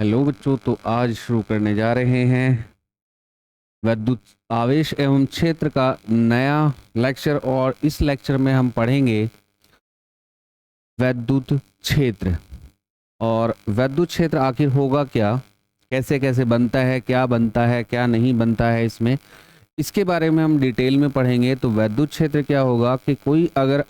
Hello बच्चों, तो आज शुरू करने जा रहे हैं विद्युत आवेश एवं क्षेत्र का नया लेक्चर। और इस लेक्चर में हम पढ़ेंगे विद्युत क्षेत्र। और विद्युत क्षेत्र आखिर होगा क्या, कैसे कैसे बनता है, क्या बनता है, क्या नहीं बनता है, इसके बारे में हम डिटेल में पढ़ेंगे। तो विद्युत क्षेत्र क्या होगा कि कोई अगर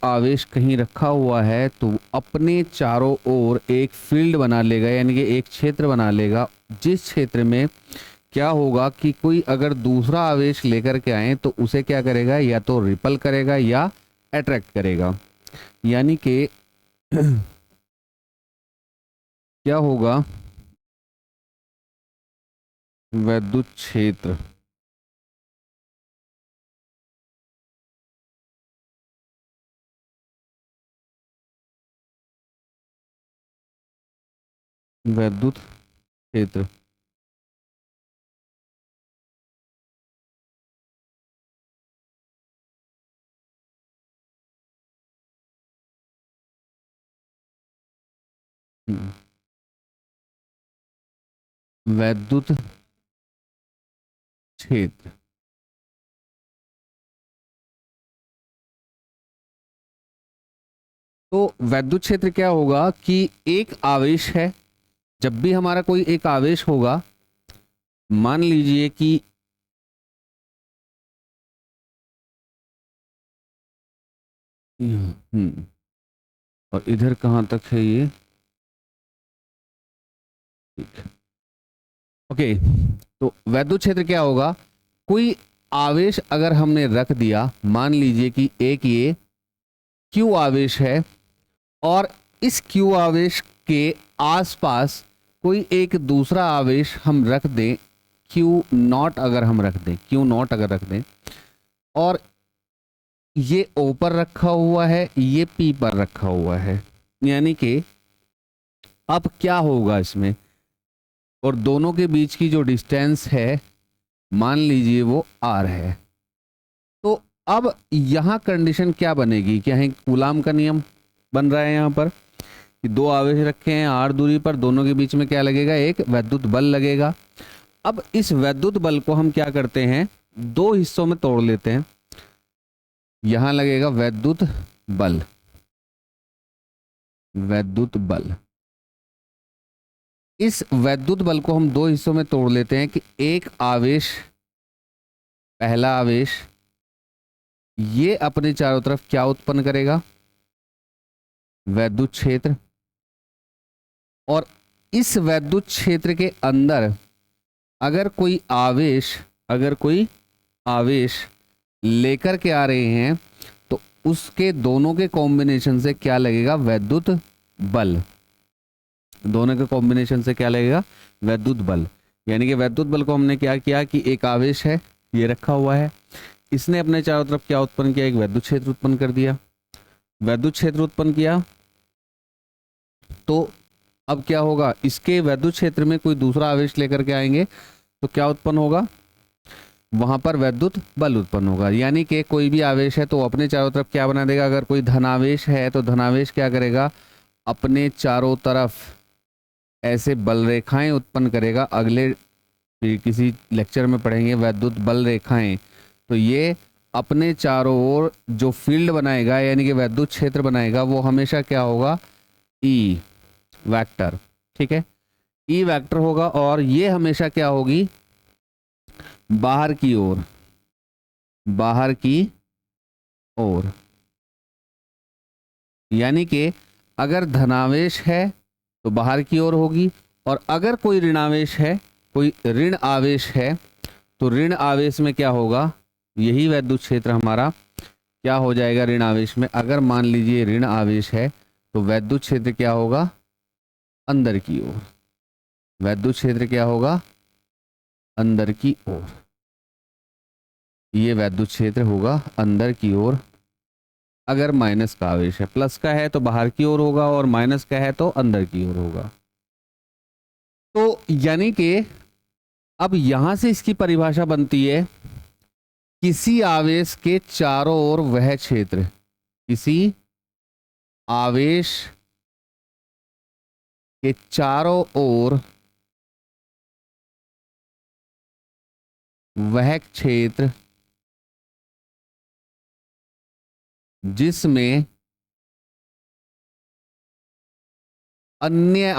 आवेश कहीं रखा हुआ है तो अपने चारों ओर एक फील्ड बना लेगा, यानी कि एक क्षेत्र बना लेगा, जिस क्षेत्र में क्या होगा कि कोई अगर दूसरा आवेश लेकर के आए तो उसे क्या करेगा, या तो रिपल करेगा या अट्रैक्ट करेगा। यानी कि क्या होगा, विद्युत क्षेत्र विद्युत क्षेत्र विद्युत क्षेत्र तो विद्युत क्षेत्र क्या होगा कि एक आवेश है। जब भी हमारा कोई एक आवेश होगा, मान लीजिए कि और इधर कहाँ तक है ये, ठीक है, ओके। तो विद्युत क्षेत्र क्या होगा, कोई आवेश अगर हमने रख दिया, मान लीजिए कि एक ये क्यू आवेश है, और इस क्यू आवेश के आसपास कोई एक दूसरा आवेश हम रख दें, क्यू नॉट अगर हम रख दें, क्यू नॉट अगर रख दें, और ये ओ पर रखा हुआ है, ये पी पर रखा हुआ है, यानी कि अब क्या होगा इसमें, और दोनों के बीच की जो डिस्टेंस है मान लीजिए वो आर है। तो अब यहां कंडीशन क्या बनेगी, क्या है, कूलाम का नियम बन रहा है यहां पर कि दो आवेश रखे हैं आर दूरी पर, दोनों के बीच में क्या लगेगा, एक विद्युत बल लगेगा। अब इस विद्युत बल को हम क्या करते हैं, दो हिस्सों में तोड़ लेते हैं। यहां लगेगा विद्युत बल, विद्युत बल। इस विद्युत बल को हम दो हिस्सों में तोड़ लेते हैं कि एक आवेश, पहला आवेश, ये अपने चारों तरफ क्या उत्पन्न करेगा, विद्युत क्षेत्र। और इस विद्युत क्षेत्र के अंदर अगर कोई आवेश लेकर के आ रहे हैं तो उसके दोनों के कॉम्बिनेशन से क्या लगेगा, विद्युत बल। दोनों के कॉम्बिनेशन से क्या लगेगा, विद्युत बल। यानी कि विद्युत बल को हमने क्या किया कि एक आवेश है, ये रखा हुआ है, इसने अपने चारों तरफ क्या उत्पन्न किया, एक विद्युत क्षेत्र उत्पन्न कर दिया। विद्युत क्षेत्र उत्पन्न किया तो अब क्या होगा, इसके विद्युत क्षेत्र में कोई दूसरा आवेश लेकर के आएंगे तो क्या उत्पन्न होगा, वहां पर विद्युत बल उत्पन्न होगा। यानी कि कोई भी आवेश है तो अपने चारों तरफ क्या बना देगा, अगर कोई धनावेश है तो धनावेश क्या करेगा, अपने चारों तरफ ऐसे बल रेखाएं उत्पन्न करेगा। अगले किसी लेक्चर में पढ़ेंगे विद्युत बल रेखाएं। तो ये अपने चारों ओर जो फील्ड बनाएगा, यानी कि विद्युत क्षेत्र बनाएगा, वो हमेशा क्या होगा, ई वेक्टर। ठीक है, ई वेक्टर होगा, और ये हमेशा क्या होगी, बाहर की ओर, बाहर की ओर। यानी कि अगर धनावेश है तो बाहर की ओर होगी, और अगर कोई ऋणावेश है, कोई ऋण आवेश है, तो ऋण आवेश में क्या होगा, यही विद्युत क्षेत्र हमारा क्या हो जाएगा, ऋण आवेश में। अगर मान लीजिए ऋण आवेश है तो विद्युत क्षेत्र क्या होगा, अंदर की ओर। विद्युत क्षेत्र क्या होगा, अंदर की ओर। ये विद्युत क्षेत्र होगा अंदर की ओर। अगर माइनस का आवेश है, प्लस का है तो बाहर की ओर होगा, और माइनस का है तो अंदर की ओर होगा। तो यानी कि अब यहां से इसकी परिभाषा बनती है, किसी आवेश के चारों ओर वह क्षेत्र, किसी आवेश के चारों ओर वह क्षेत्र जिसमें अन्य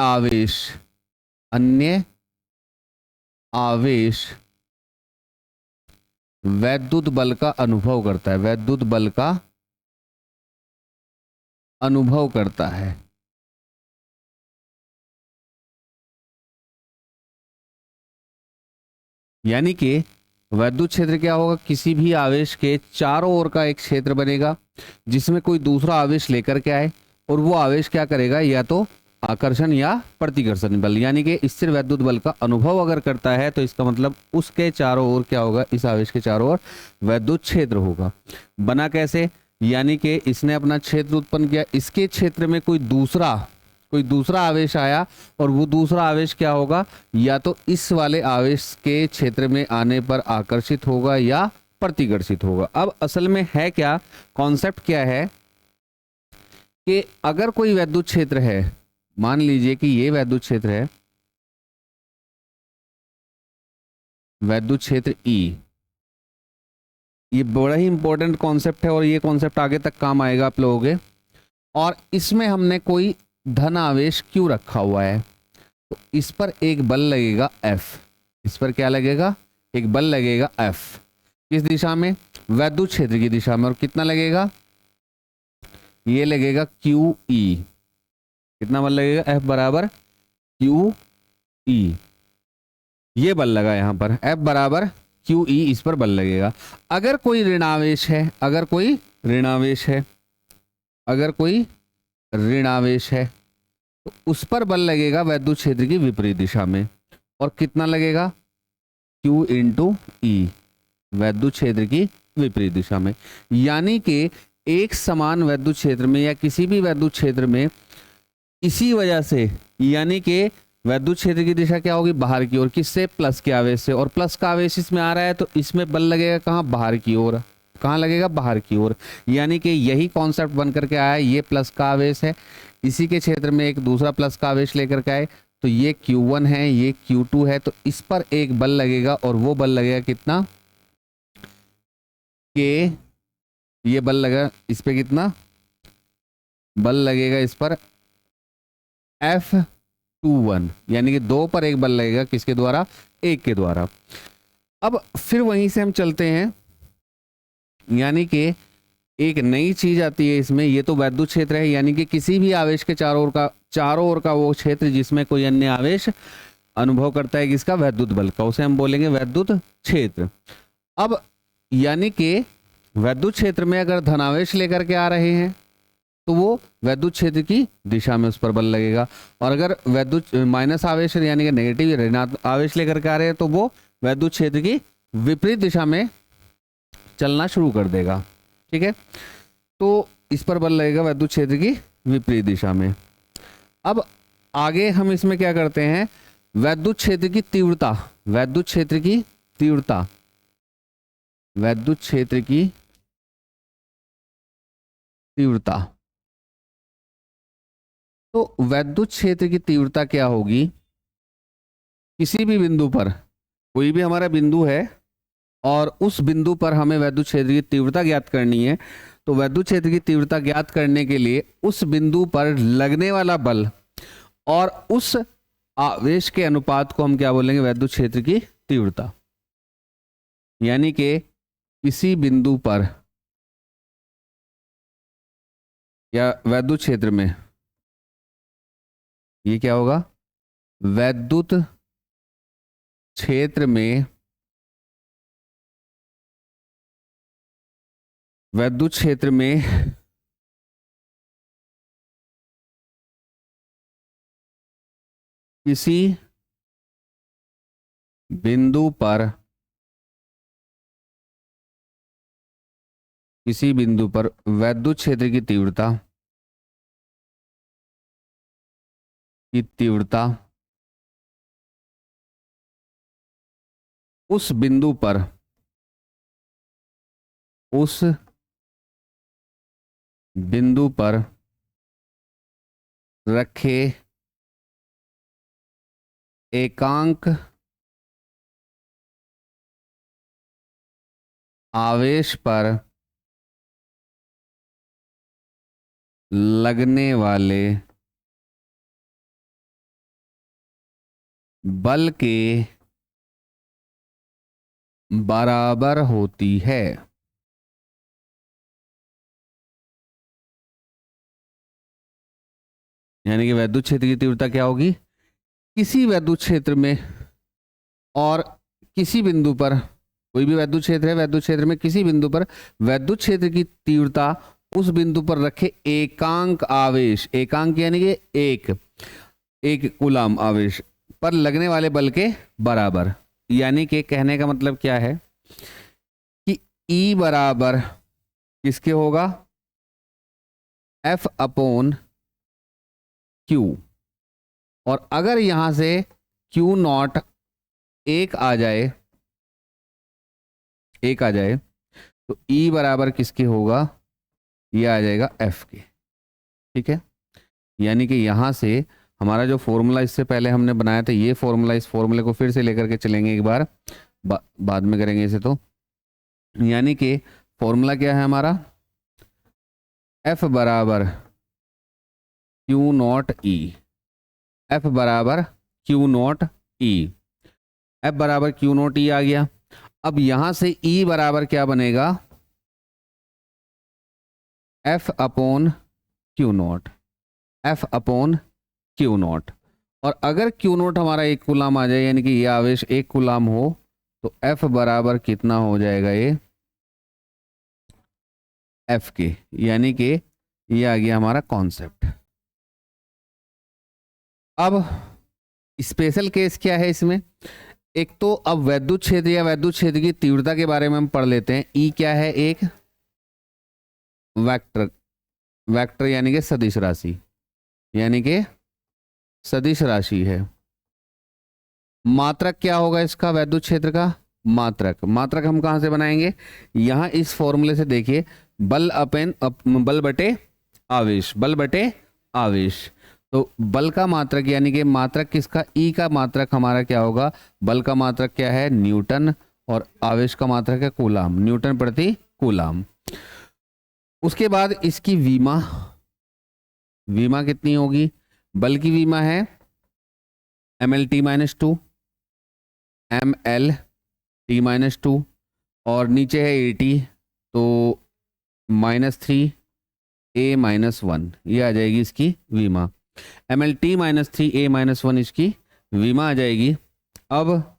आवेश वैद्युत बल का अनुभव करता है, वैद्युत बल का अनुभव करता है। यानी कि वैद्युत क्षेत्र क्या होगा, किसी भी आवेश के चारों ओर का एक क्षेत्र बनेगा जिसमें कोई दूसरा आवेश लेकर के आए, और वो आवेश क्या करेगा, या तो आकर्षण या प्रतिकर्षण बल, यानी कि स्थिर वैद्युत बल का अनुभव अगर करता है तो इसका मतलब उसके चारों ओर क्या होगा, इस आवेश के चारों ओर वैद्युत क्षेत्र होगा। बना कैसे, यानी कि इसने अपना क्षेत्र उत्पन्न किया, इसके क्षेत्र में कोई दूसरा आवेश आया, और वो दूसरा आवेश क्या होगा, या तो इस वाले आवेश के क्षेत्र में आने पर आकर्षित होगा या प्रतिकर्षित होगा। अब असल में है क्या, कॉन्सेप्ट क्या है कि अगर कोई वैद्युत क्षेत्र है, मान लीजिए कि ये वैद्युत क्षेत्र है, वैद्युत क्षेत्र E, ये बड़ा ही इंपॉर्टेंट कॉन्सेप्ट है और ये कॉन्सेप्ट आगे तक काम आएगा आप लोगों के। और इसमें हमने कोई धन आवेश Q रखा हुआ है, तो इस पर एक बल लगेगा F, इस पर क्या लगेगा, एक बल लगेगा F, किस दिशा में, वैद्युत क्षेत्र की दिशा में। और कितना लगेगा, ये लगेगा QE, कितना बल लगेगा, F बराबर QE, ये बल लगा यहां पर, F बराबर QE, इस पर बल लगेगा। अगर कोई ऋणावेश है, अगर कोई ऋणावेश है तो उस पर बल लगेगा वैद्युत क्षेत्र की विपरीत दिशा में, और कितना लगेगा, Q इंटू E, वैद्युत क्षेत्र की विपरीत दिशा में। यानी कि एक समान वैद्युत क्षेत्र में या किसी भी वैद्युत क्षेत्र में इसी वजह से, यानी कि वैद्युत क्षेत्र की दिशा क्या होगी, बाहर की ओर, किससे, प्लस के आवेश से, और प्लस का आवेश इसमें आ रहा है तो इसमें बल लगेगा कहाँ, बाहर की ओर, कहाँ लगेगा, बाहर की ओर। यानी कि यही कॉन्सेप्ट बन करके आया है, ये प्लस का आवेश है, इसी के क्षेत्र में एक दूसरा प्लस का आवेश लेकर के आए, तो ये Q1 है, ये Q2 है, तो इस पर एक बल लगेगा, और वो बल लगेगा कितना, के, ये बल लगा इस पे, कितना बल लगेगा इस पर, F21, यानी कि 2 पर एक बल लगेगा, किसके द्वारा, 1 के द्वारा। अब फिर वहीं से हम चलते हैं, यानी कि एक नई चीज आती है इसमें, ये तो वैद्युत क्षेत्र है, यानी कि किसी भी आवेश के चारों ओर का वो क्षेत्र जिसमें कोई अन्य आवेश अनुभव करता है किसका, वैद्युत बल का, उसे हम बोलेंगे वैद्युत क्षेत्र। अब यानी कि वैद्युत क्षेत्र में अगर धनावेश लेकर के आ रहे हैं तो वो वैद्युत क्षेत्र की दिशा में उस पर बल लगेगा, और अगर वैद्युत माइनस आवेश यानी कि नेगेटिव ऋणात्मक आवेश लेकर के आ रहे हैं तो वो वैद्युत क्षेत्र की विपरीत दिशा में चलना शुरू कर देगा। ठीक है, तो इस पर बल लगेगा वैद्युत क्षेत्र की विपरीत दिशा में। अब आगे हम इसमें क्या करते हैं, वैद्युत क्षेत्र की तीव्रता, वैद्युत क्षेत्र की तीव्रता, वैद्युत क्षेत्र की तीव्रता, तो वैद्युत क्षेत्र की तीव्रता क्या होगी, किसी भी बिंदु पर, कोई भी हमारा बिंदु है और उस बिंदु पर हमें वैद्युत क्षेत्र की तीव्रता ज्ञात करनी है, तो वैद्युत क्षेत्र की तीव्रता ज्ञात करने के लिए उस बिंदु पर लगने वाला बल और उस आवेश के अनुपात को हम क्या बोलेंगे, वैद्युत क्षेत्र की तीव्रता। यानी कि किसी बिंदु पर या वैद्युत क्षेत्र में, ये क्या होगा, वैद्युत क्षेत्र में, वैद्युत क्षेत्र में किसी बिंदु पर, किसी बिंदु पर वैद्युत क्षेत्र की तीव्रता, की तीव्रता उस बिंदु पर, उस बिंदु पर रखे एकांक आवेश पर लगने वाले बल के बराबर होती है। यानी कि वैद्युत क्षेत्र की तीव्रता क्या होगी, किसी वैद्युत क्षेत्र में और किसी बिंदु पर, कोई भी वैद्युत क्षेत्र है, वैद्युत क्षेत्र में किसी बिंदु पर वैद्युत क्षेत्र की तीव्रता उस बिंदु पर रखे एकांक आवेश, एकांक यानी कि एक कूलाम आवेश पर लगने वाले बल के बराबर। यानी कि कहने का मतलब क्या है कि E बराबर किसके होगा, F अपॉन Q। और अगर यहां से Q नॉट एक आ जाए तो E बराबर किसके होगा, ये आ जाएगा F के। ठीक है, यानी कि यहां से हमारा जो फॉर्मूला इससे पहले हमने बनाया था, ये फॉर्मूला, इस फॉर्मूले को फिर से लेकर के चलेंगे एक बार, बाद में करेंगे इसे। तो यानी कि फॉर्मूला क्या है हमारा, F बराबर Q नॉट E, F बराबर Q नॉट E, F बराबर Q नॉट E आ गया। अब यहां से E बराबर क्या बनेगा, F upon Q not, F upon Q not. और अगर Q नॉट हमारा एक कूलाम आ जाए, यानी कि ये आवेश एक कूलाम हो, तो F बराबर कितना हो जाएगा, ये F के। यानी कि ये आ गया हमारा कॉन्सेप्ट। अब स्पेशल केस क्या है इसमें, एक तो अब वैद्युत क्षेत्र या वैद्युत क्षेत्र की तीव्रता के बारे में हम पढ़ लेते हैं। E क्या है, एक वेक्टर यानी कि सदिश राशि, यानी कि सदिश राशि है। मात्रक क्या होगा इसका, वैद्युत क्षेत्र का मात्रक हम कहां से बनाएंगे, यहां इस फॉर्मूले से देखिए, बल बटे आवेश। तो बल का मात्रक यानी कि मात्रक किसका, E का मात्रक हमारा क्या होगा, बल का मात्रक क्या है, न्यूटन, और आवेश का मात्रक है कूलाम, न्यूटन प्रति कूलाम। उसके बाद इसकी विमा कितनी होगी, बल की विमा है mlt-2, ml-t-2, और नीचे है 80, तो -3 a-1, ये आ जाएगी इसकी विमा। mlt-3 a-1 इसकी विमा आ जाएगी। अब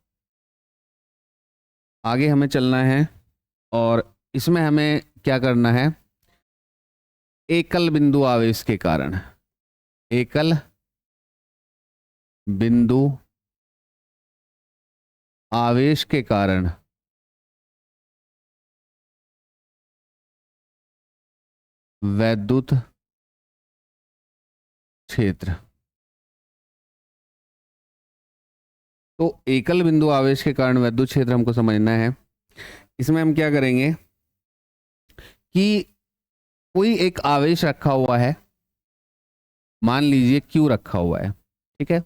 आगे हमें चलना है और इसमें हमें क्या करना है, एकल बिंदु आवेश के कारण, एकल बिंदु आवेश के कारण वैद्युत क्षेत्र। तो एकल बिंदु आवेश के कारण वैद्युत क्षेत्र हमको समझना है। इसमें हम क्या करेंगे कि कोई एक आवेश रखा हुआ है, मान लीजिए Q रखा हुआ है, ठीक है,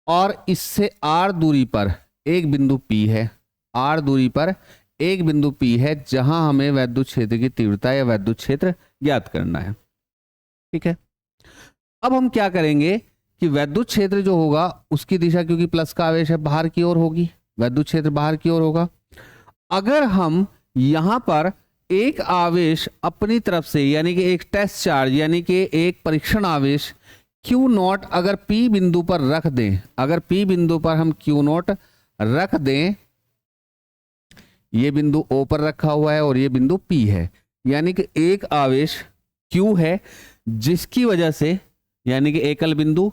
और इससे R दूरी पर एक बिंदु P है, R दूरी पर एक बिंदु P है, जहां हमें वैद्युत क्षेत्र की तीव्रता या वैद्युत क्षेत्र ज्ञात करना है। ठीक है, अब हम क्या करेंगे कि वैद्युत क्षेत्र जो होगा उसकी दिशा, क्योंकि प्लस का आवेश है, बाहर की ओर होगी, वैद्युत क्षेत्र बाहर की ओर होगा। अगर हम यहां पर एक आवेश अपनी तरफ से, यानी कि एक टेस्ट चार्ज, यानी कि एक परीक्षण आवेश Q नॉट अगर P बिंदु पर रख दें, अगर P बिंदु पर हम Q नॉट रख दें, ये बिंदु O पर रखा हुआ है और ये बिंदु P है, यानी कि एक आवेश Q है जिसकी वजह से, यानी कि एकल बिंदु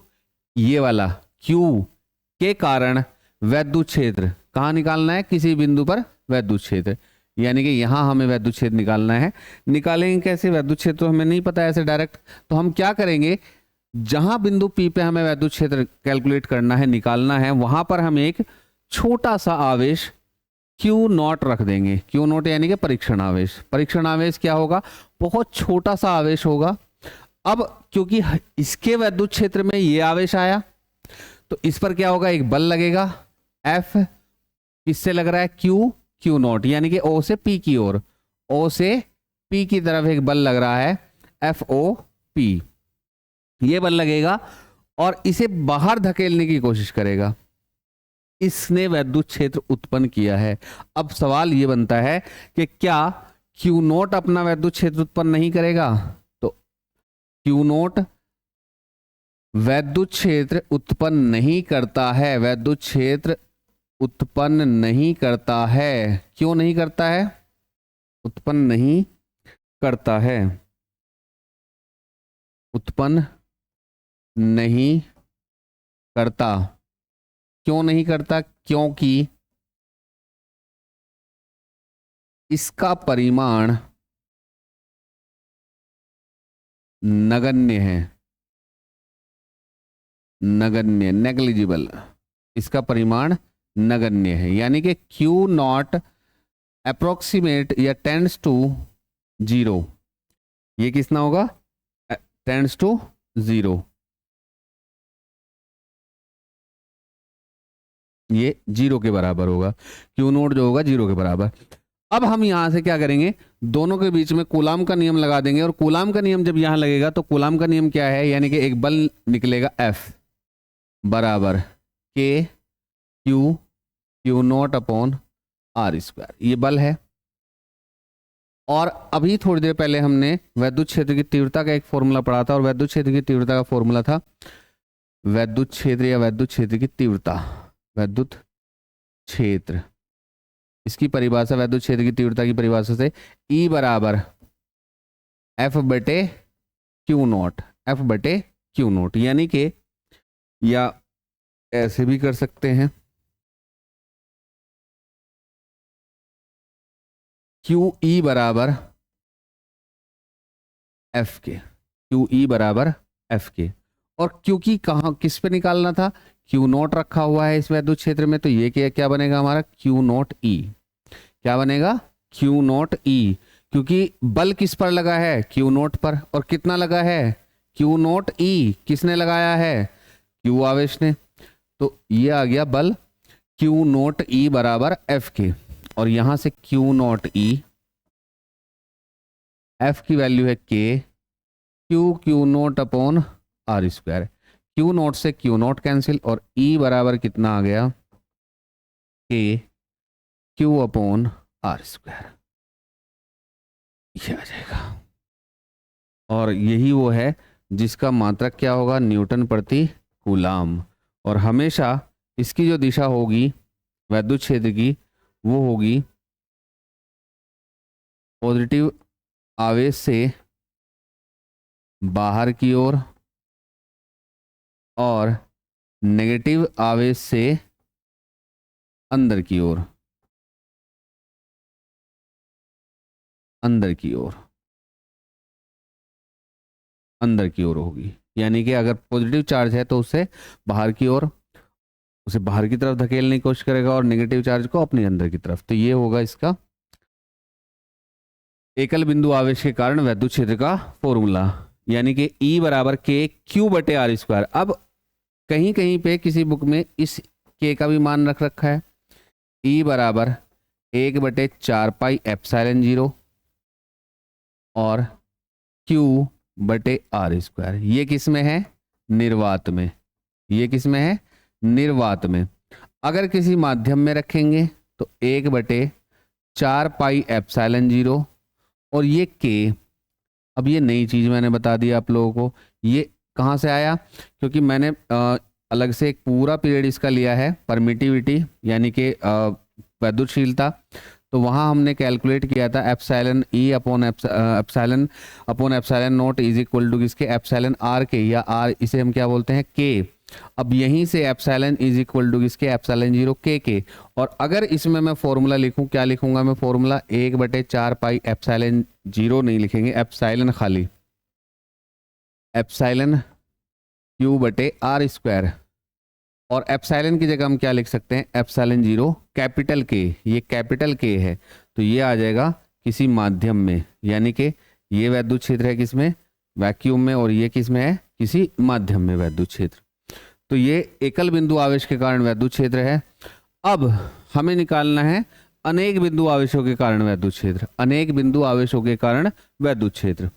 ये वाला Q के कारण वैद्युत क्षेत्र कहां निकालना है, किसी बिंदु पर वैद्युत क्षेत्र, यानी कि यहां हमें वैद्युत क्षेत्र निकालना है। निकालेंगे कैसे, वैद्युत क्षेत्र हमें नहीं पता है ऐसे डायरेक्ट, तो हम क्या करेंगे, जहां बिंदु P पे हमें वैद्युत क्षेत्र कैलकुलेट करना है, निकालना है, वहां पर हम एक छोटा सा आवेश Q नॉट रख देंगे। Q नॉट यानी कि परीक्षण आवेश। परीक्षण आवेश क्या होगा, बहुत छोटा सा आवेश होगा। अब क्योंकि इसके वैद्युत क्षेत्र में ये आवेश आया, तो इस पर क्या होगा, एक बल लगेगा F, किससे लग रहा है, क्यू नॉट, यानी कि O से P की ओर, O से P की तरफ एक बल लग रहा है FOP, ये बल लगेगा और इसे बाहर धकेलने की कोशिश करेगा। इसने वैद्युत क्षेत्र उत्पन्न किया है। अब सवाल ये बनता है कि क्या क्यू नोट अपना वैद्युत क्षेत्र उत्पन्न नहीं करेगा? तो क्यू नोट वैद्युत क्षेत्र उत्पन्न नहीं करता है, वैद्युत क्षेत्र उत्पन्न नहीं करता है। क्यों नहीं करता है? उत्पन्न नहीं करता है, उत्पन्न नहीं करता। क्यों नहीं करता? क्योंकि इसका परिमाण नगण्य है, नगण्य, नेग्लिजिबल, इसका परिमाण नगण्य है, यानी कि क्यू नॉट अप्रोक्सीमेट या टेंड्स टू 0, ये कितना होगा, टेंड्स टू 0, ये 0 के बराबर होगा, क्यू नोट जो होगा 0 के बराबर। अब हम यहां से क्या करेंगे, दोनों के बीच में कूलाम का नियम लगा देंगे, और कूलाम का नियम जब यहां लगेगा तो कूलाम का नियम क्या है, यानी कि एक बल निकलेगा F बराबर K Q not upon R², ये बल है। और अभी थोड़ी देर पहले हमने वैद्युत क्षेत्र की तीव्रता का एक फॉर्मूला पढ़ा था, और वैद्युत क्षेत्र की तीव्रता का फॉर्मूला था वैद्युत क्षेत्र या वैद्युत क्षेत्र की तीव्रता, वैद्युत क्षेत्र, इसकी परिभाषा वैद्युत क्षेत्र की तीव्रता की परिभाषा से E बराबर F/Q नॉट, F/Q नॉट, यानी कि, या ऐसे भी कर सकते हैं, QE बराबर QE बराबर FK। और क्योंकि कहाँ किस पे निकालना था, Q नॉट रखा हुआ है इस वैद्युत क्षेत्र में, तो ये क्या बनेगा हमारा, Q नॉट E, क्या बनेगा, Q नॉट E, क्योंकि बल किस पर लगा है, Q नॉट पर, और कितना लगा है, Q नॉट E, किसने लगाया है, Q आवेश ने, तो ये आ गया बल Q नॉट E बराबर FK, और यहां से Q नॉट E, F की वैल्यू है K, Q not upon R², Q not से Q नॉट कैंसिल, और E बराबर कितना आ गया, K Q अपॉन R², ये आ जाएगा। और यही वो है जिसका मात्रक क्या होगा, न्यूटन प्रति कूलाम, और हमेशा इसकी जो दिशा होगी वैद्युत क्षेत्र की, वो होगी पॉजिटिव आवेश से बाहर की ओर और नेगेटिव आवेश से अंदर की ओर, अंदर की ओर, अंदर की ओर होगी। यानी कि अगर पॉजिटिव चार्ज है तो उसे बाहर की ओर, उसे बाहर की तरफ धकेलने की कोशिश करेगा, और नेगेटिव चार्ज को अपने अंदर की तरफ। तो ये होगा इसका एकल बिंदु आवेश के कारण वैद्युत क्षेत्र का फॉर्मूला, यानी कि E बराबर K Q/R²। अब कहीं कहीं पे किसी बुक में इस K का भी मान रख रखा है, E बराबर 1/4πε0 और Q/R²। ये किस में है, निर्वात में, ये किस में है, निर्वात में। अगर किसी माध्यम में रखेंगे तो 1/4πε0, और ये K, अब ये नई चीज मैंने बता दी आप लोगों को, ये कहाँ से आया, क्योंकि मैंने अलग से एक पूरा पीरियड इसका लिया है, परमिटिविटी यानी कि वैद्युतशीलता, तो वहाँ हमने कैलकुलेट किया था epsilon E upon epsilon not is equal to किसके, एप्सिलॉन R के, या R इसे हम क्या बोलते हैं, K। अब यहीं से एप्सिलॉन इज इक्वल टू किसके, एप्सिलॉन 0 K। और अगर इसमें मैं फॉर्मूला लिखूं, क्या लिखूंगा मैं फॉर्मूला, 1/4πε0 नहीं लिखेंगे, एप्सिलॉन खाली, एप्सिलॉन Q/R², और एप्सिलॉन की जगह हम क्या लिख सकते हैं, एप्सिलॉन 0 कैपिटल K, ये कैपिटल K है, तो ये आ जाएगा किसी माध्यम में, यानी कि ये वैद्युत क्षेत्र है किसमें, वैक्यूम में, और ये किस में है, किसी माध्यम में वैद्युत क्षेत्र। तो ये एकल बिंदु आवेश के कारण वैद्युत क्षेत्र है। अब हमें निकालना है अनेक बिंदु आवेशों के कारण वैद्युत क्षेत्र, अनेक बिंदु आवेशों के कारण वैद्युत क्षेत्र।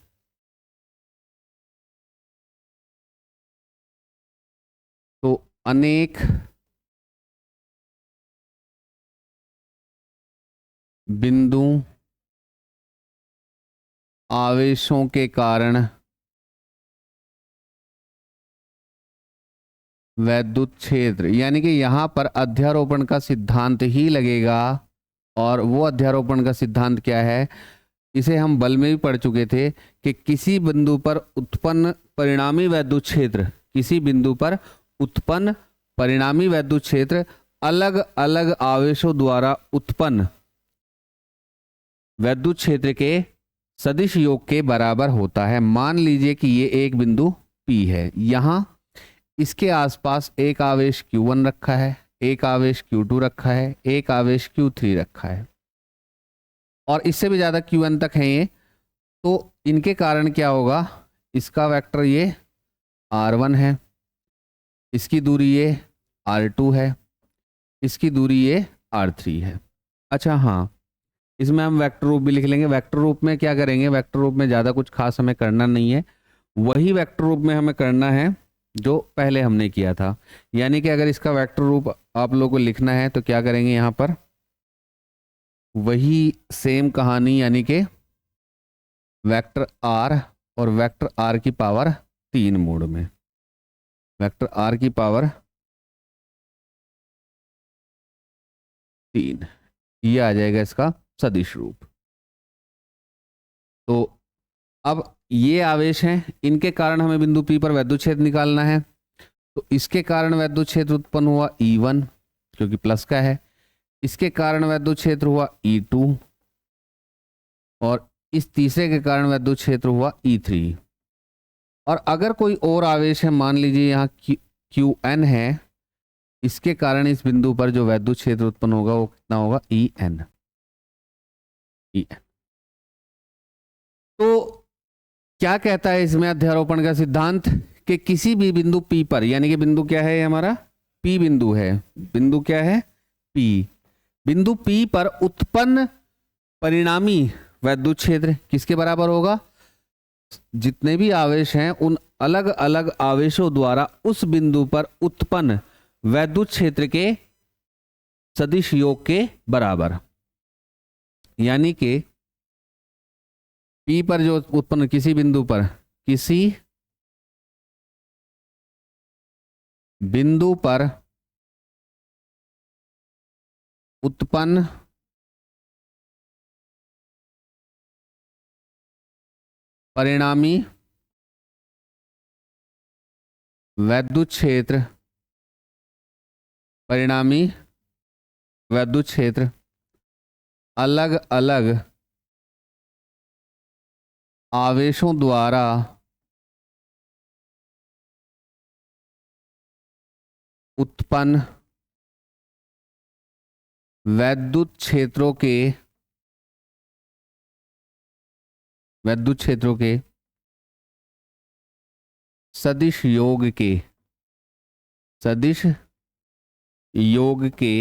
तो अनेक बिंदु आवेशों के कारण वैद्युत क्षेत्र, यानी कि यहां पर अध्यारोपण का सिद्धांत ही लगेगा। और वो अध्यारोपण का सिद्धांत क्या है, इसे हम बल में भी पढ़ चुके थे कि किसी बिंदु पर उत्पन्न परिणामी वैद्युत क्षेत्र, किसी बिंदु पर उत्पन्न परिणामी वैद्युत क्षेत्र अलग अलग आवेशों द्वारा उत्पन्न वैद्युत क्षेत्र के सदिश योग के बराबर होता है। मान लीजिए कि ये एक बिंदु P है, यहां इसके आसपास एक आवेश Q1 रखा है, एक आवेश Q2 रखा है, एक आवेश Q3 रखा है, और इससे भी ज्यादा Qn तक है ये। तो इनके कारण क्या होगा, इसका वेक्टर ये R1 है, इसकी दूरी ये R2 है, इसकी दूरी ये R3 है। अच्छा हाँ, इसमें हम वेक्टर रूप भी लिख लेंगे। वेक्टर रूप में क्या करेंगे, वेक्टर रूप में ज़्यादा कुछ खास हमें करना नहीं है, वही वेक्टर रूप में हमें करना है जो पहले हमने किया था। यानी कि अगर इसका वेक्टर रूप आप लोगों को लिखना है तो क्या करेंगे, यहाँ पर वही सेम कहानी, यानी कि वेक्टर R और वेक्टर R की पावर 3 मोड में, वेक्टर R की पावर 3, ये आ जाएगा इसका सदिश रूप। तो अब ये आवेश हैं, इनके कारण हमें बिंदु P पर वैद्युत क्षेत्र निकालना है। तो इसके कारण वैद्युत क्षेत्र उत्पन्न हुआ E1 क्योंकि प्लस का है, इसके कारण वैद्युत क्षेत्र हुआ E2, और इस तीसरे के कारण वैद्युत क्षेत्र हुआ E3। और अगर कोई और आवेश है, मान लीजिए यहाँ Qn है, इसके कारण इस बिंदु पर जो वैद्युत क्षेत्र उत्पन्न होगा वो कितना होगा, En। तो क्या कहता है इसमें अध्यारोपण का सिद्धांत, कि किसी भी बिंदु P पर, यानी कि बिंदु क्या है हमारा, P बिंदु है, बिंदु क्या है P, बिंदु P पर उत्पन्न परिणामी वैद्युत क्षेत्र किसके बराबर होगा, जितने भी आवेश हैं उन अलग अलग आवेशों द्वारा उस बिंदु पर उत्पन्न वैद्युत क्षेत्र के सदिश योग के बराबर। यानी कि P पर जो उत्पन्न, किसी बिंदु पर, किसी बिंदु पर उत्पन्न परिणामी वैद्युत क्षेत्र, परिणामी वैद्युत क्षेत्र अलग अलग आवेशों द्वारा उत्पन्न वैद्युत क्षेत्रों के सदिश योग के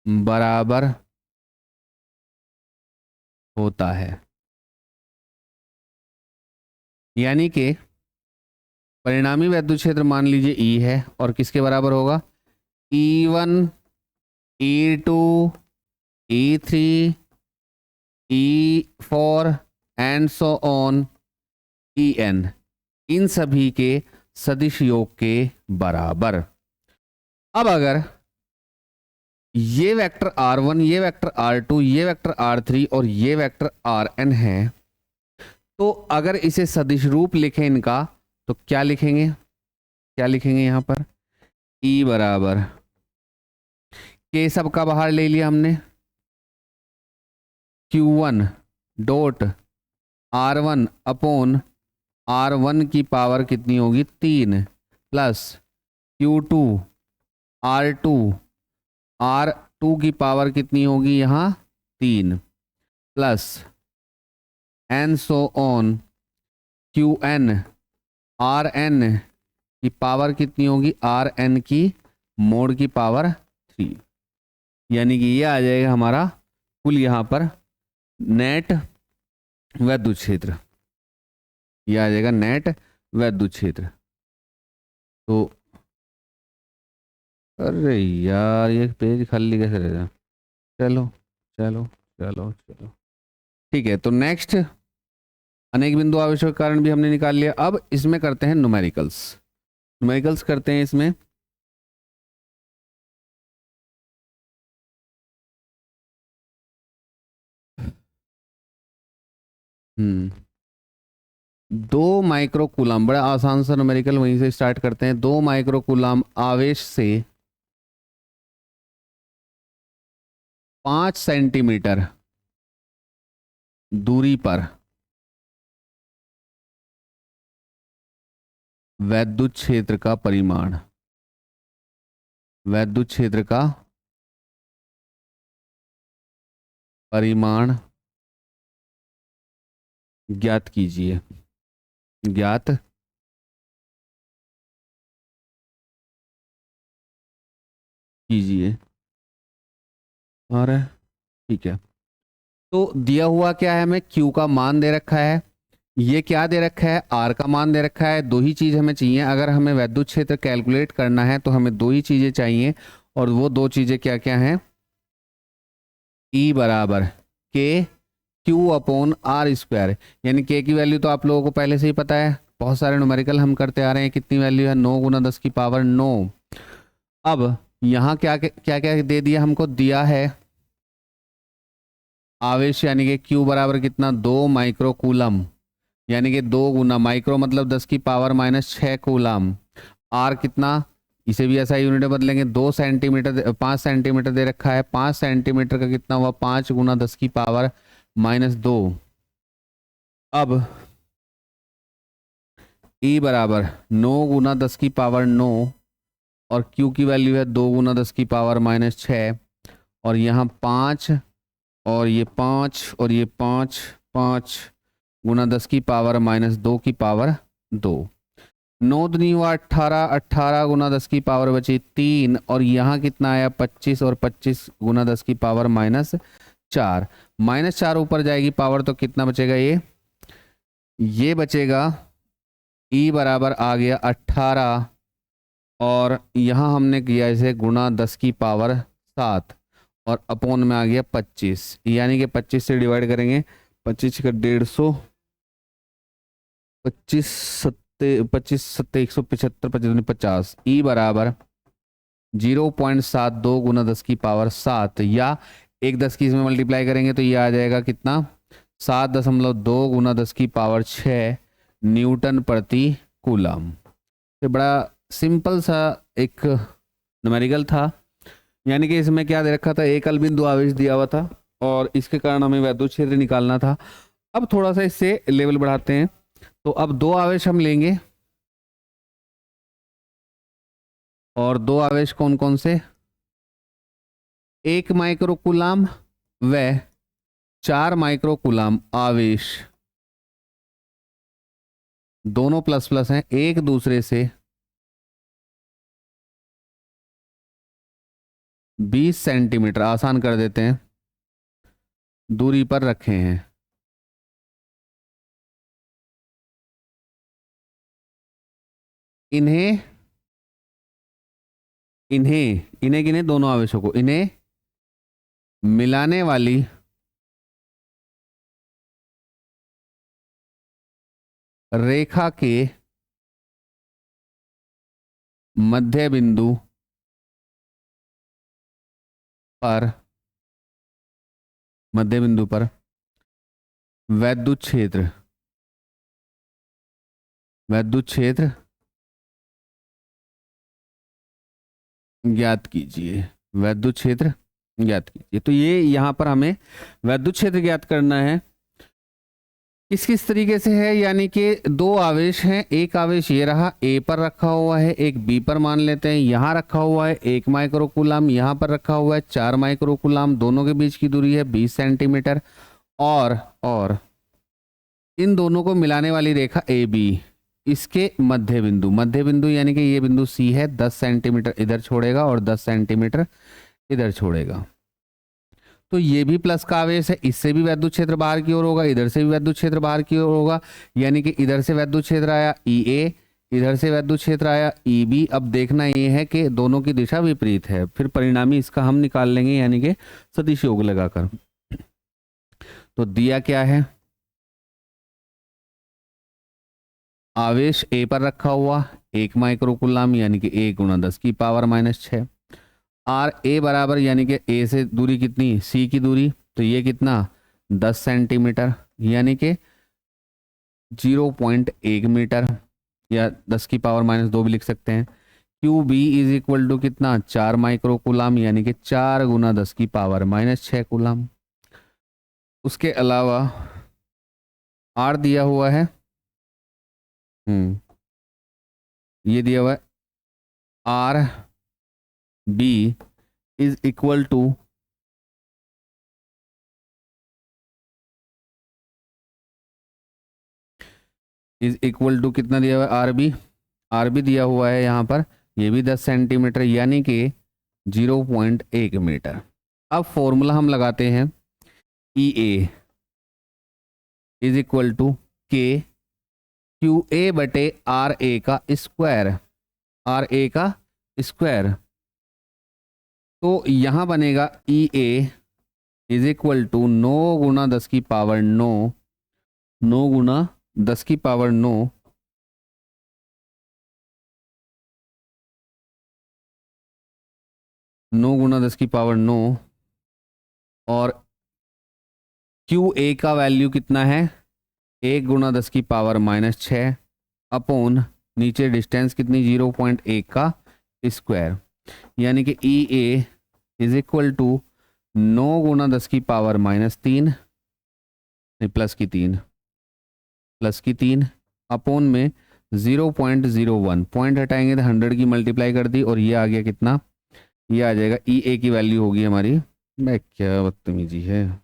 बराबर होता है। यानी कि परिणामी वैद्युत क्षेत्र मान लीजिए E है, और किसके बराबर होगा, E1, E2, E3, E4 and so on En, इन सभी के सदिश योग के बराबर। अब अगर ये वेक्टर R1, ये वेक्टर R2, ये वेक्टर R3 और ये वेक्टर Rn है, तो अगर इसे सदिश रूप लिखें इनका, तो क्या लिखेंगे, यहां पर E बराबर K सबका बाहर ले लिया हमने, Q1 dot R1 upon R1 की पावर कितनी होगी 3, प्लस Q2 R2 R2 की पावर कितनी होगी यहाँ 3, plus and so on Qn Rn कि पावर कितनी होगी, आर एन की मोड की पावर 3, यानी कि ये आ जाएगा हमारा कुल यहाँ पर नेट वैद्युत क्षेत्र, ये आ जाएगा नेट वैद्युत क्षेत्र। तो अरे यार ये पेज खाली कैसे रह जाए, चलो चलो चलो चलो ठीक है। तो नेक्स्ट अनेक बिंदु आवेशों के कारण भी हमने निकाल लिया। अब इसमें करते हैं न्यूमेरिकल्स, न्यूमेरिकल्स करते हैं इसमें। हम्म 2 माइक्रोकूलम, बड़ा आसान सा न्यूमेरिकल, वहीं से स्टार्ट करते हैं। 2 माइक्रोकूलम आवेश से 5 सेंटीमीटर दूरी पर वैद्युत क्षेत्र का परिमाण, वैद्युत क्षेत्र का परिमाण ज्ञात कीजिए, ज्ञात कीजिए। और ठीक है, तो दिया हुआ क्या है, हमें Q का मान दे रखा है, ये क्या दे रखा है, R का मान दे रखा है। दो ही चीज हमें चाहिए, अगर हमें वैद्युत क्षेत्र कैलकुलेट करना है तो हमें दो ही चीजें चाहिए, और वो दो चीजें क्या क्या हैं, E बराबर के Q अपॉन आर स्क्वायर, यानी K की वैल्यू तो आप लोगों को पहले से ही पता है, बहुत सारे न्यूमेरिकल हम करते आ रहे हैं। कितनी वैल्यू है, 9 गुना 10 की पावर 9। अब यहाँ क्या क्या क्या दे दिया, हमको दिया है आवेश, यानी कि Q बराबर कितना, 2 माइक्रोकूलम, यानी कि 2 गुना, माइक्रो मतलब 10 की पावर -6 कूलम। आर कितना, इसे भी ऐसा यूनिट बदलेंगे, 2 सेंटीमीटर, 5 सेंटीमीटर दे रखा है, 5 सेंटीमीटर का कितना हुआ, 5 गुना 10 की पावर -2। अब E बराबर 9 गुना 10 की पावर 9, और Q की वैल्यू है 2 गुना 10 की पावर -6, और यहाँ 5 और ये 5 और ये 5, 5 गुना 10 की पावर -2 की पावर 2। 9 दूनी हुआ 18, 18 गुना 10 की पावर बची 3, और यहाँ कितना आया 25, और 25 गुना 10 की पावर -4। -4 ऊपर जाएगी पावर, तो कितना बचेगा, ये बचेगा E बराबर आ गया 18, और यहाँ हमने किया इसे गुना 10 की पावर 7, और अपोन में आ गया 25, यानी कि 25 से डिवाइड करेंगे, 25 का 150, 25 सत्ते 175, 25 50। E बराबर 0.72 गुना 10 की पावर 7, या एक 10 की इसमें मल्टीप्लाई करेंगे तो ये आ जाएगा कितना, 7.2 गुना 10 की पावर 6 न्यूटन प्रति कूलम। ये बड़ा सिंपल सा एक न्यूमेरिकल था, यानी कि इसमें क्या दे रखा था, एक अल्बिंदु आवेश दिया हुआ था, और इसके कारण हमें वैद्युत क्षेत्र निकालना था। अब थोड़ा सा इससे लेवल बढ़ाते हैं, तो अब 2 आवेश हम लेंगे, और 2 आवेश कौन कौन से, 1 माइक्रोकूलम व 4 माइक्रोकूलम आवेश, दोनों प्लस प्लस हैं, एक दूसरे से 20 सेंटीमीटर, आसान कर देते हैं, दूरी पर रखे हैं। इन्हें इन्हें इन्हें किन्हें, दोनों आवेशों को, इन्हें मिलाने वाली रेखा के मध्य बिंदु पर, मध्य बिंदु पर वैद्युत क्षेत्र, वैद्युत क्षेत्र ज्ञात कीजिए, वैद्युत क्षेत्र ज्ञात कीजिए। तो ये यहां पर हमें वैद्युत क्षेत्र ज्ञात करना है। किस तरीके से है, यानी कि 2 आवेश हैं, एक आवेश ये रहा A पर रखा हुआ है, एक B पर मान लेते हैं, यहाँ रखा हुआ है 1 माइक्रोकूलम, यहाँ पर रखा हुआ है 4 माइक्रोकूलम, दोनों के बीच की दूरी है 20 सेंटीमीटर, और इन दोनों को मिलाने वाली रेखा AB, इसके मध्य बिंदु यानी कि ये बिंदु सी है, 10 सेंटीमीटर इधर छोड़ेगा और 10 सेंटीमीटर इधर छोड़ेगा। तो ये भी प्लस का आवेश है, इससे भी वैद्युत क्षेत्र बाहर की ओर होगा, इधर से भी वैद्युत क्षेत्र बाहर की ओर होगा, यानी कि इधर से वैद्युत क्षेत्र आया EA, इधर से वैद्युत क्षेत्र आया EB। अब देखना ये है कि दोनों की दिशा विपरीत है, फिर परिणामी इसका हम निकाल लेंगे यानी कि सदिश योग लगाकर। तो दिया क्या है, आवेश ए पर रखा हुआ 1 माइक्रोकूलम यानी कि 1 × 10 की पावर -6। आर ए बराबर यानी कि ए से दूरी कितनी, सी की दूरी, तो ये कितना 10 सेंटीमीटर यानी कि 0.1 मीटर या 10 की पावर -2 भी लिख सकते हैं। Q B is equal to कितना 4 माइक्रोकूलम यानी कि 4 × 10 की पावर -6 कूलम। उसके अलावा आर दिया हुआ है, ये दिया हुआ है R B is equal to कितना दिया हुआ है, आर बी दिया हुआ है यहाँ पर, ये भी 10 सेंटीमीटर यानी कि 0.1 मीटर। अब फॉर्मूला हम लगाते हैं, ई ए इज इक्वल टू के क्यू ए बटे आर ए का स्क्वायर। तो यहां बनेगा ई ए इज इक्वल टू 9 × 10 की पावर 9, 9 × 10 की पावर 9 9 × 10 की पावर 9 और क्यू ए का वैल्यू कितना है 1 × 10 की पावर -6 अपॉन नीचे डिस्टेंस कितनी 0.1 का स्क्वायर, यानी कि ई ए इज इक्वल टू 9 × 10 की पावर -3 नहीं प्लस की 3 अपॉन में 0.01, पॉइंट हटाएंगे तो 100 की मल्टीप्लाई कर दी और ये आ गया कितना, ये आ जाएगा ई ए की वैल्यू होगी हमारी, मैं क्या बदतमीजी है,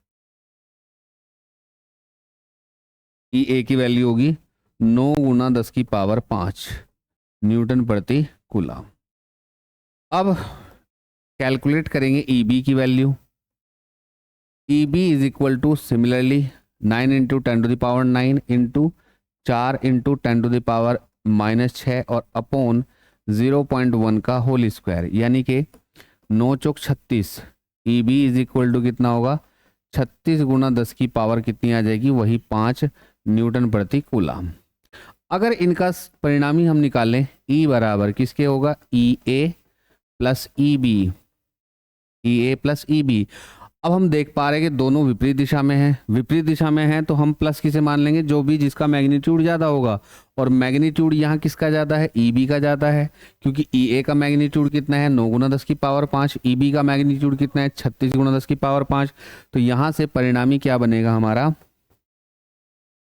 ई ए की वैल्यू होगी 9 × 10 की पावर 5 न्यूटन प्रति कूलम। अब कैलकुलेट करेंगे ई बी की value, E B is equal to similarly 9 × 10⁻9 into 4 × 10⁻⁻6 और अपॉन 0.1 का होल स्क्वायर, यानी कि 9 चौक 36। E B is equal to कितना होगा 36 × 10 की पावर कितनी आ जाएगी, वही 5 न्यूटन प्रति कूलम। अगर इनका परिणामी हम निकालें, ई बराबर किसके होगा ई ए प्लस ई बी, अब हम देख पा रहे हैं कि दोनों विपरीत दिशा में हैं, तो हम प्लस किसे मान लेंगे, जो भी जिसका मैग्नीट्यूड ज़्यादा होगा, और मैग्नीट्यूड यहाँ किसका ज़्यादा है ई बी का ज़्यादा है, क्योंकि ई ए का मैग्नीट्यूड कितना है 9 × 10 की पावर 5, ई बी का मैग्नीट्यूड कितना है 36 × 10 की पावर 5। तो यहाँ से परिणामी क्या बनेगा हमारा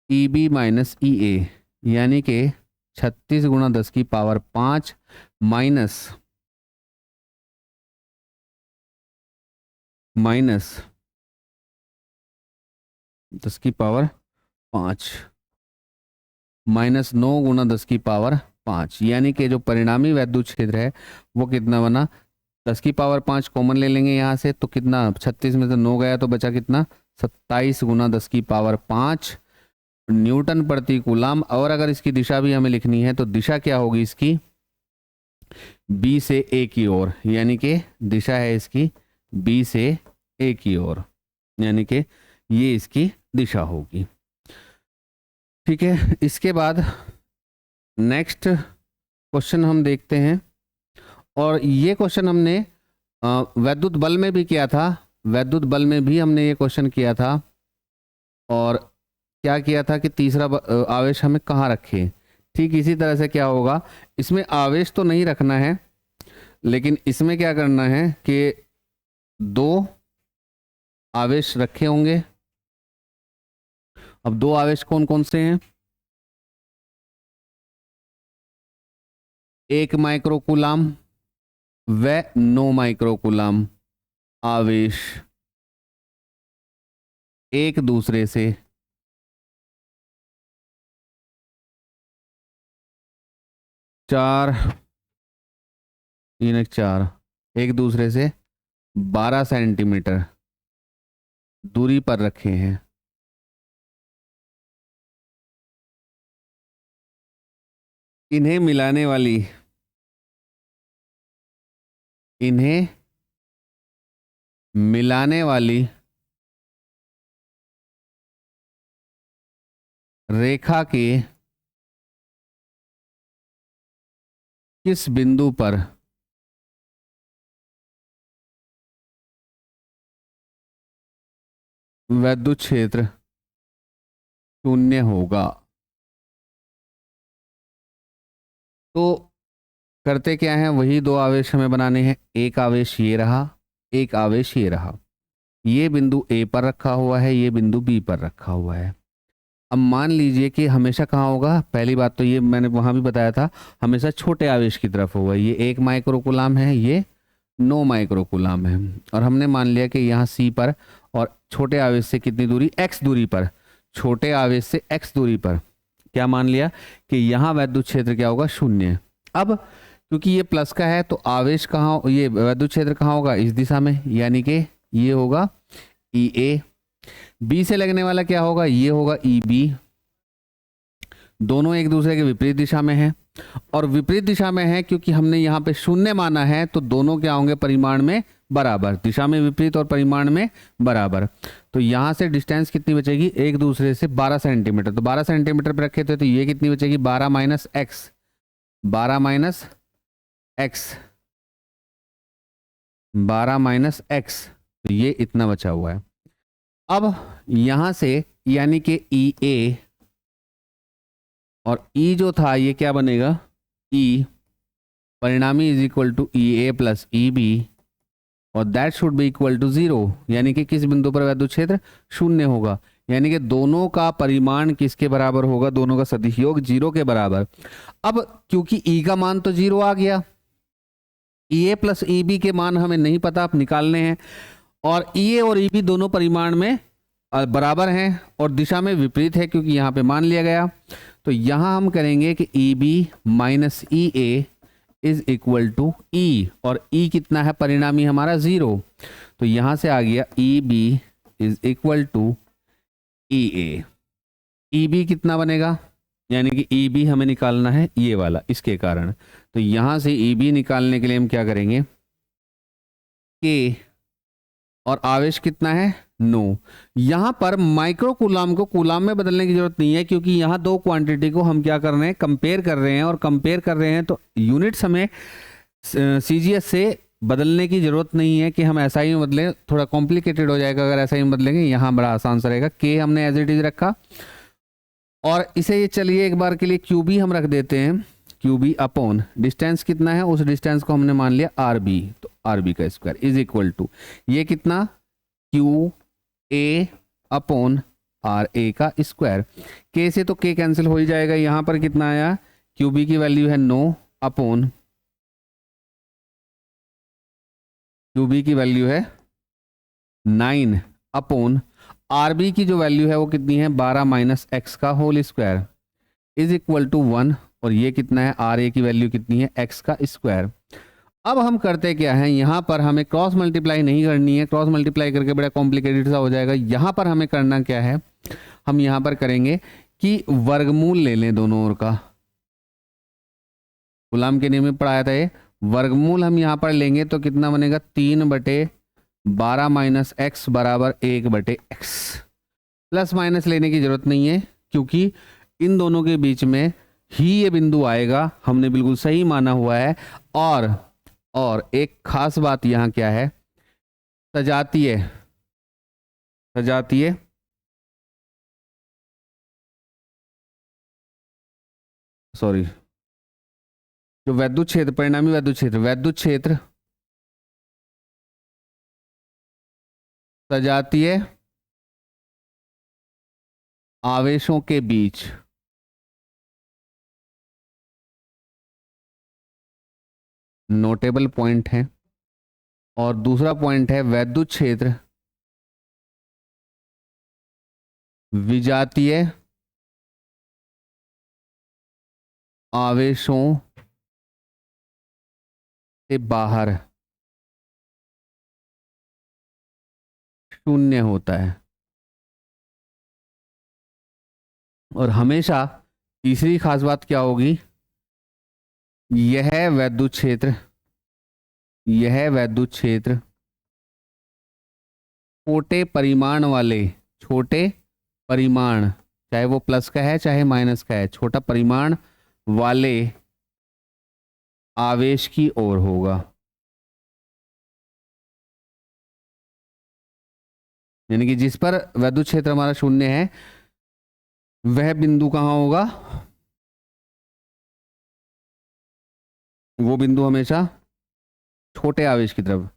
ई बी माइनस ई ए, यानी कि 36 × 10 की पावर 5 माइनस 10 की पावर 5 -9 × 10 की पावर 5, यानी कि जो परिणामी वैद्युत क्षेत्र है वो कितना बना, 10 की पावर 5 कॉमन ले लेंगे यहाँ से, तो कितना 36 में से 9 गया तो बचा कितना 27 × 10 की पावर 5 न्यूटन प्रति कूलम। और अगर इसकी दिशा भी हमें लिखनी है तो दिशा क्या होगी इसकी बी से ए की ओर, यानी कि दिशा है इसकी बी से ए की ओर, यानी कि ये इसकी दिशा होगी। ठीक है, इसके बाद नेक्स्ट क्वेश्चन हम देखते हैं, और ये क्वेश्चन हमने वैद्युत बल में भी किया था, हमने ये क्वेश्चन किया था, और क्या किया था कि तीसरा आवेश हमें कहाँ रखें। ठीक इसी तरह से क्या होगा, इसमें आवेश तो नहीं रखना है, लेकिन इसमें क्या करना है कि 2 आवेश रखे होंगे। अब 2 आवेश कौन कौन से हैं, 1 माइक्रोकूलम व 9 माइक्रोकूलम आवेश एक दूसरे से 4 3 4 एक दूसरे से 12 सेंटीमीटर दूरी पर रखे हैं। इन्हें मिलाने वाली रेखा के किस बिंदु पर विद्युत क्षेत्र शून्य होगा? तो करते क्या है, वही दो आवेश हमें बनाने हैं। एक आवेश ये रहा, एक आवेश ये रहा। ये बिंदु ए पर रखा हुआ है, ये बिंदु बी पर रखा हुआ है। अब मान लीजिए कि हमेशा कहाँ होगा, पहली बात तो ये मैंने वहां भी बताया था, हमेशा छोटे आवेश की तरफ होगा। ये 1 माइक्रोकूलाम है, ये 9 माइक्रोकूलाम है। और हमने मान लिया कि यहाँ सी पर और छोटे आवेश से कितनी दूरी, x दूरी पर, छोटे आवेश से x दूरी पर क्या मान लिया कि यहाँ विद्युत क्षेत्र क्या होगा, शून्य। अब क्योंकि ये प्लस का है तो आवेश कहाँ, ये विद्युत क्षेत्र कहाँ होगा, इस दिशा में, यानी कि ये होगा ई ए। बी से लगने वाला क्या होगा, ये होगा ई बी। दोनों एक दूसरे के विपरीत दिशा में हैं, और विपरीत दिशा में है क्योंकि हमने यहाँ पे शून्य माना है, तो दोनों क्या होंगे, परिमाण में बराबर, दिशा में विपरीत और परिमाण में बराबर। तो यहाँ से डिस्टेंस कितनी बचेगी, एक दूसरे से 12 सेंटीमीटर। तो 12 सेंटीमीटर पर रखे थे तो ये कितनी बचेगी, 12 minus x, 12 minus x, 12 minus x, तो ये इतना बचा हुआ है। अब यहां से यानी कि ई ए और ई जो था ये क्या बनेगा, ई परिणामी is equal to E A plus E B, और that should be equal to 0, यानी कि किस बिंदु पर विद्युत क्षेत्र शून्य होगा, यानी कि दोनों का परिमाण किसके बराबर होगा, दोनों का सदिश योग 0 के बराबर। अब क्योंकि ई का मान तो 0 आ गया, ई ए प्लस ई बी के मान हमें नहीं पता, आप निकालने हैं, और ई ए और ई बी दोनों परिमाण में बराबर हैं और दिशा में विपरीत है क्योंकि यहाँ पे मान लिया गया। तो यहाँ हम करेंगे कि E B minus E A is equal to E, और ई कितना है, परिणामी हमारा 0। तो यहाँ से आ गया E B is equal to E A. E B कितना बनेगा, यानी कि ई बी हमें निकालना है ये वाला, इसके कारण। तो यहाँ से ई बी निकालने के लिए हम क्या करेंगे, के, और आवेश कितना है 9। यहां पर माइक्रो कूलाम को कूलाम में बदलने की जरूरत नहीं है क्योंकि यहां दो क्वांटिटी को हम क्या कर रहे हैं, कंपेयर कर रहे हैं, और कंपेयर कर रहे हैं तो यूनिट्स हमें सीजीएस से बदलने की जरूरत नहीं है कि हम ऐसा ही बदलें, थोड़ा कॉम्प्लिकेटेड हो जाएगा अगर ऐसा ही बदलेंगे। यहाँ बड़ा आसान सा रहेगा, के हमने एज इट इज रखा, और इसे ये चलिए एक बार के लिए क्यू बी हम रख देते हैं, क्यू बी अपॉन डिस्टेंस कितना है, उस डिस्टेंस को हमने मान लिया आर बी, तो आर बी का स्क्वायर इज इक्वल टू ये कितना, Q A upon R A का स्क्वायर। के से तो के कैंसिल हो ही जाएगा, यहां पर कितना आया, क्यू बी की वैल्यू है 9 अपॉन क्यू बी की वैल्यू है 9 अपॉन आर बी की जो वैल्यू है वो कितनी है, 12 माइनस एक्स का whole square is equal to 1, और ये कितना है, आर ए की वैल्यू कितनी है, एक्स का स्क्वायर। अब हम करते क्या है, यहाँ पर हमें क्रॉस मल्टीप्लाई नहीं करनी है, क्रॉस मल्टीप्लाई करके बड़ा कॉम्प्लिकेटेड सा हो जाएगा। यहाँ पर हमें करना क्या है, हम यहाँ पर करेंगे कि वर्गमूल ले लें दोनों ओर का, गुलाम के नियम में पढ़ाया था ये, वर्गमूल हम यहाँ पर लेंगे तो कितना बनेगा, 3/12 माइनस एक्स बराबर 1/x। प्लस माइनस लेने की जरूरत नहीं है क्योंकि इन दोनों के बीच में ही ये बिंदु आएगा, हमने बिल्कुल सही माना हुआ है। और एक खास बात यहां क्या है, सजातीय सॉरी, जो विद्युत क्षेत्र, परिणामी विद्युत क्षेत्र सजातीय आवेशों के बीच नोटेबल पॉइंट है, और दूसरा पॉइंट है विद्युत क्षेत्र विजातीय आवेशों से बाहर शून्य होता है। और हमेशा तीसरी खास बात क्या होगी, यह वैद्युत क्षेत्र छोटे परिमाण, चाहे वो प्लस का है चाहे माइनस का है, छोटा परिमाण वाले आवेश की ओर होगा। यानी कि जिस पर वैद्युत क्षेत्र हमारा शून्य है वह बिंदु कहां होगा, वो बिंदु हमेशा छोटे आवेश की तरफ,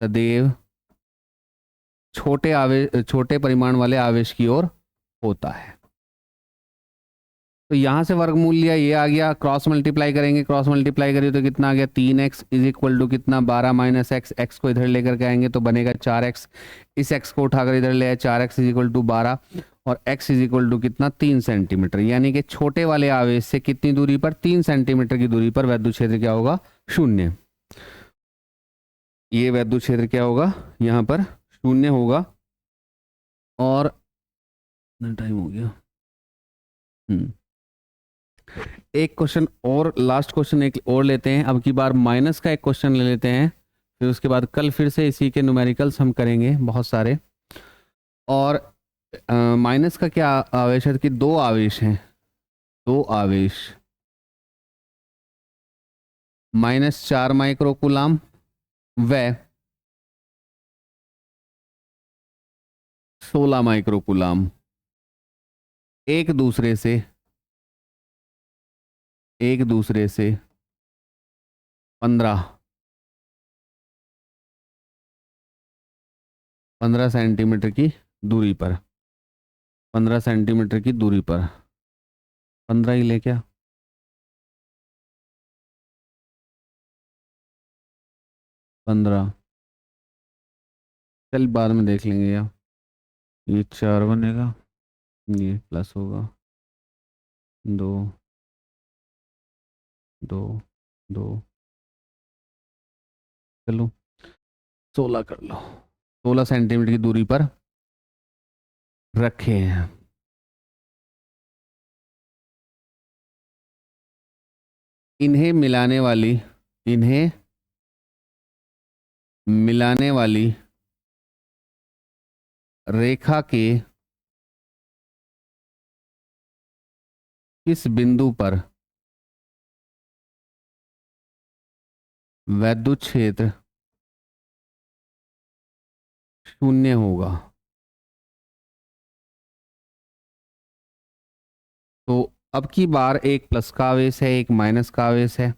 सदैव छोटे परिमाण वाले आवेश की ओर होता है। तो यहां से वर्गमूल लिया, ये आ गया, क्रॉस मल्टीप्लाई करेंगे, क्रॉस मल्टीप्लाई करिए तो कितना आ गया 3x इज इक्वल टू कितना 12 माइनस एक्स, एक्स को इधर लेकर के आएंगे तो बनेगा 4x, इस x को उठाकर इधर ले आए 4x इज इक्वल टू 12 और x इज इक्वल टू कितना 3 सेंटीमीटर। यानी कि छोटे वाले आवेश से कितनी दूरी पर, 3 सेंटीमीटर की दूरी पर वैद्युत क्षेत्र क्या होगा, शून्य। ये वैद्युत क्षेत्र क्या होगा, यहाँ पर शून्य होगा। और टाइम हो गया, एक क्वेश्चन और, लास्ट क्वेश्चन एक और लेते हैं, अब की बार माइनस का एक क्वेश्चन ले लेते हैं, फिर उसके बाद कल फिर से इसी के न्यूमेरिकल्स हम करेंगे बहुत सारे। और माइनस का क्या आवेश है कि दो आवेश हैं, दो आवेश, -4 माइक्रोकूलाम व 16 माइक्रोकूलाम एक दूसरे से 15 सेंटीमीटर की दूरी पर, 15 सेंटीमीटर की दूरी पर, 15 ही ले क्या, 15 चल बाद में देख लेंगे यार। ये 4 बनेगा, ये प्लस होगा 2 2 2, चलो 16 कर लो, 16 सेंटीमीटर की दूरी पर रखे हैं। इन्हें मिलाने वाली रेखा के किस बिंदु पर वैद्युत क्षेत्र शून्य होगा। तो अब की बार एक प्लस का आवेश है, एक माइनस का आवेश है,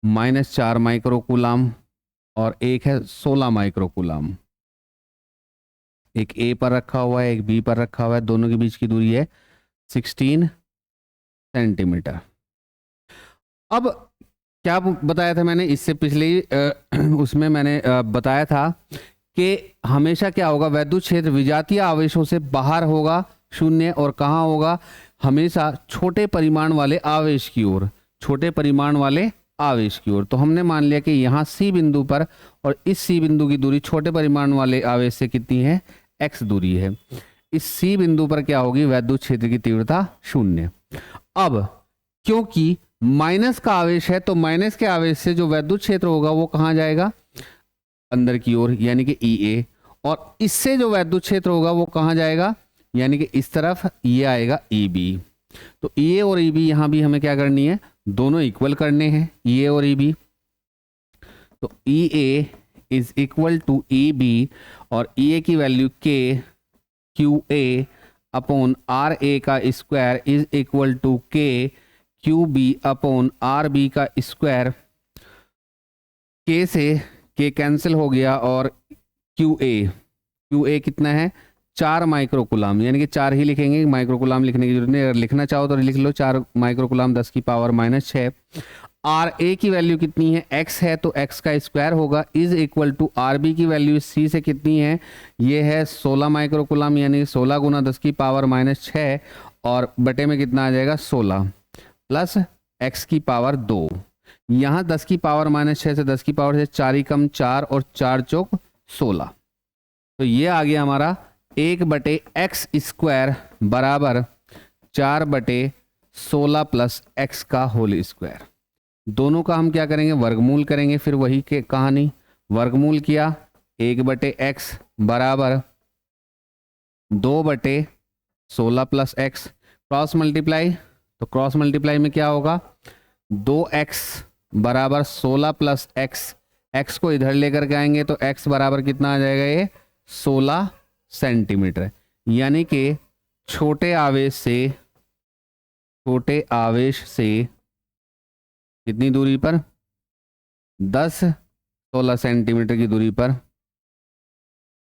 -4 माइक्रोकूलाम और एक है 16 माइक्रोकूलाम। एक ए पर रखा हुआ है, एक बी पर रखा हुआ है, दोनों के बीच की दूरी है 16 सेंटीमीटर। अब क्या बताया था मैंने इससे पिछले उसमें मैंने बताया था कि हमेशा क्या होगा, वैद्युत क्षेत्र विजातीय आवेशों से बाहर होगा शून्य, और कहाँ होगा, हमेशा छोटे परिमाण वाले आवेश की ओर, छोटे परिमाण वाले आवेश की ओर। तो हमने मान लिया कि यहाँ सी बिंदु पर और इस सी बिंदु की दूरी छोटे परिमाण वाले आवेश से कितनी है, x दूरी है। इस सी बिंदु पर क्या होगी, वैद्युत क्षेत्र की तीव्रता शून्य। अब क्योंकि माइनस का आवेश है तो माइनस के आवेश से जो वैद्युत क्षेत्र होगा वो कहाँ जाएगा, अंदर की ओर, यानी कि EA। और इससे जो वैद्युत क्षेत्र होगा वो कहाँ जाएगा, यानी कि इस तरफ, ये आएगा EB। तो EA और EB यहां भी हमें क्या करनी है, दोनों इक्वल करने हैं, EA और EB। तो EA is equal to EB और EA की वैल्यू QA अपॉन RA का square is equal to QB upon RB का स्क्वायर। K से K कैंसिल हो गया और QA कितना है, 4 माइक्रोकूलाम, यानी कि 4 ही लिखेंगे, माइक्रोकूलाम लिखने की जरूरत नहीं, अगर लिखना चाहो तो लिख लो 4 माइक्रोकूलाम 10 की पावर -6। RA की वैल्यू कितनी है, x है तो x का स्क्वायर होगा, इज इक्वल टू RB की वैल्यू C से कितनी है, ये है 16 माइक्रोकूलाम, यानी 16 गुना 10 की पावर -6 और बटे में कितना आ जाएगा 16 प्लस x की पावर 2। यहाँ 10 की पावर -6 से 10 की पावर से 4 ही कम 4 और 4 चौक 16। तो ये आ गया हमारा 1/x² बराबर 4/16 प्लस x का होल स्क्वायर। दोनों का हम क्या करेंगे, वर्गमूल करेंगे। फिर वही के कहानी, वर्गमूल किया 1/x बराबर 2/16 प्लस x, क्रॉस मल्टीप्लाई, तो क्रॉस मल्टीप्लाई में क्या होगा 2x बराबर 16 प्लस x, x को इधर लेकर के आएंगे तो x बराबर कितना आ जाएगा, ये 16 सेंटीमीटर। यानी कि छोटे आवेश से कितनी दूरी पर, 10-16 सेंटीमीटर की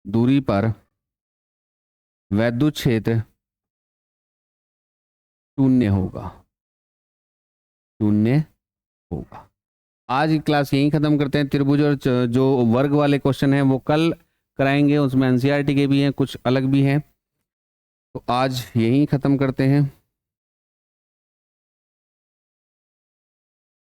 दूरी पर वैद्युत क्षेत्र शून्य होगा। आज की क्लास यहीं खत्म करते हैं। त्रिभुज और जो वर्ग वाले क्वेश्चन हैं वो कल कराएंगे, उसमें एनसीईआरटी के भी हैं, कुछ अलग भी हैं। तो आज यहीं खत्म करते हैं।